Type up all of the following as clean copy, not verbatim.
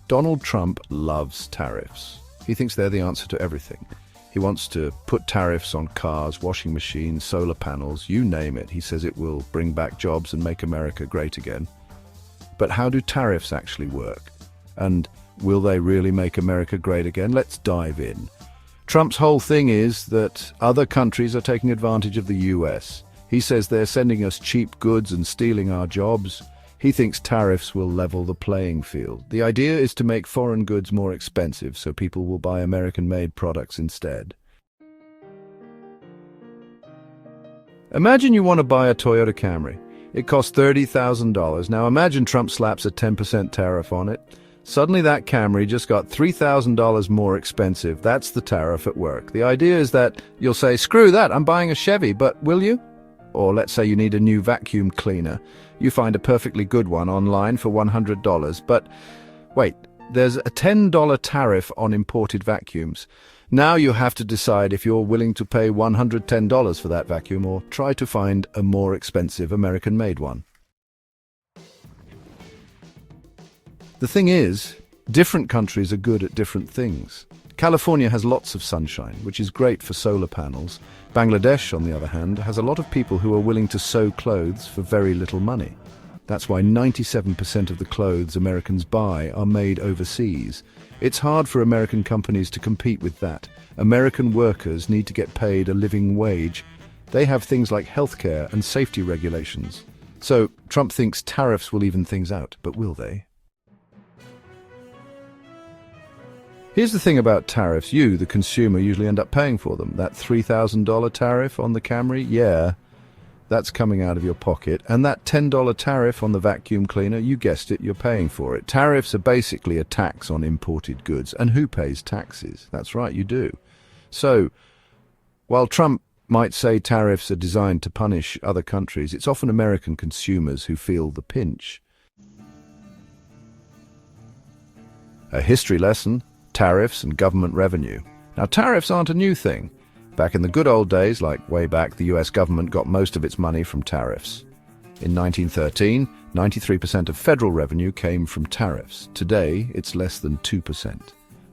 Donald Trump loves tariffs. He thinks they're the answer to everything. He wants to put tariffs on cars, washing machines, solar panels, you name it. He says it will bring back jobs and make America great again. But how do tariffs actually work? And will they really make America great again? Let's dive in. Trump's whole thing is that other countries are taking advantage of the US. He says they're sending us cheap goods and stealing our jobs. He thinks tariffs will level the playing field. The idea is to make foreign goods more expensive so people will buy American-made products instead. Imagine you want to buy a Toyota Camry. It costs $30,000. Now imagine Trump slaps a 10% tariff on it. Suddenly that Camry just got $3,000 more expensive. That's the tariff at work. The idea is that you'll say, screw that, I'm buying a Chevy, but will you? Or let's say you need a new vacuum cleaner. You find a perfectly good one online for $100. But wait, there's a $10 tariff on imported vacuums. Now you have to decide if you're willing to pay $110 for that vacuum or try to find a more expensive American-made one. The thing is, different countries are good at different things. California has lots of sunshine, which is great for solar panels. Bangladesh, on the other hand, has a lot of people who are willing to sew clothes for very little money. That's why 97% of the clothes Americans buy are made overseas. It's hard for American companies to compete with that. American workers need to get paid a living wage. They have things like healthcare and safety regulations. So Trump thinks tariffs will even things out, but will they? Here's the thing about tariffs. You, the consumer, usually end up paying for them. That $3,000 tariff on the Camry, yeah, that's coming out of your pocket. And that $10 tariff on the vacuum cleaner, you guessed it, you're paying for it. Tariffs are basically a tax on imported goods. And who pays taxes? That's right, you do. So, while Trump might say tariffs are designed to punish other countries, it's often American consumers who feel the pinch. A history lesson. Tariffs and government revenue. Now, tariffs aren't a new thing. Back in the good old days, like way back, the US government got most of its money from tariffs. In 1913, 93% of federal revenue came from tariffs. Today, it's less than 2%.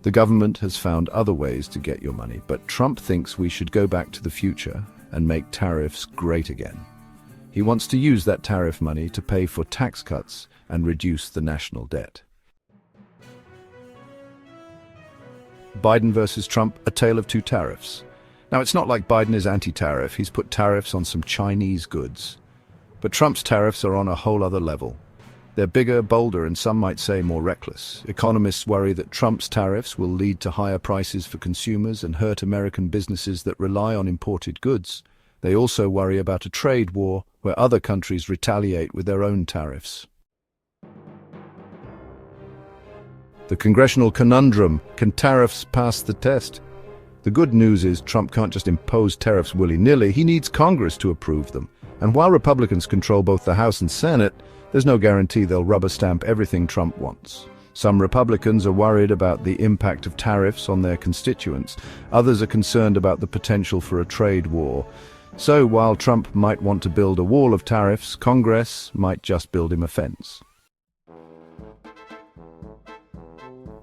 The government has found other ways to get your money, but Trump thinks we should go back to the future and make tariffs great again. He wants to use that tariff money to pay for tax cuts and reduce the national debt. Biden versus Trump, a tale of two tariffs. Now, it's not like Biden is anti-tariff. He's put tariffs on some Chinese goods. But Trump's tariffs are on a whole other level. They're bigger, bolder, and some might say more reckless. Economists worry that Trump's tariffs will lead to higher prices for consumers and hurt American businesses that rely on imported goods. They also worry about a trade war where other countries retaliate with their own tariffs. The congressional conundrum: can tariffs pass the test? The good news is Trump can't just impose tariffs willy-nilly. He needs Congress to approve them. And while Republicans control both the House and Senate, there's no guarantee they'll rubber stamp everything Trump wants. Some Republicans are worried about the impact of tariffs on their constituents. Others are concerned about the potential for a trade war. So while Trump might want to build a wall of tariffs, Congress might just build him a fence.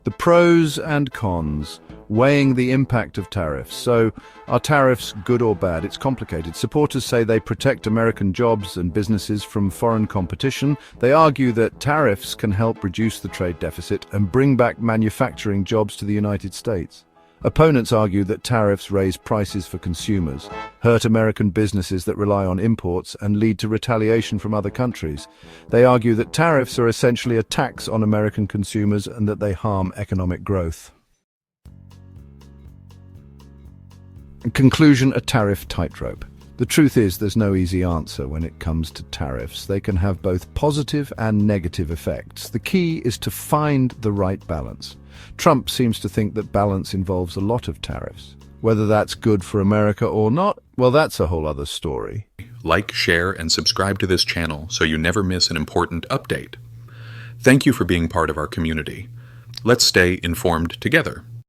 The pros and cons, weighing the impact of tariffs. So, are tariffs good or bad? It's complicated. Supporters say they protect American jobs and businesses from foreign competition. They argue that tariffs can help reduce the trade deficit and bring back manufacturing jobs to the United States. Opponents argue that tariffs raise prices for consumers, hurt American businesses that rely on imports, and lead to retaliation from other countries. They argue that tariffs are essentially a tax on American consumers and that they harm economic growth. In conclusion, a tariff tightrope. The truth is, there's no easy answer when it comes to tariffs. They can have both positive and negative effects. The key is to find the right balance. Trump seems to think that balance involves a lot of tariffs. Whether that's good for America or not, well, that's a whole other story. Like, share, and subscribe to this channel so you never miss an important update. Thank you for being part of our community. Let's stay informed together.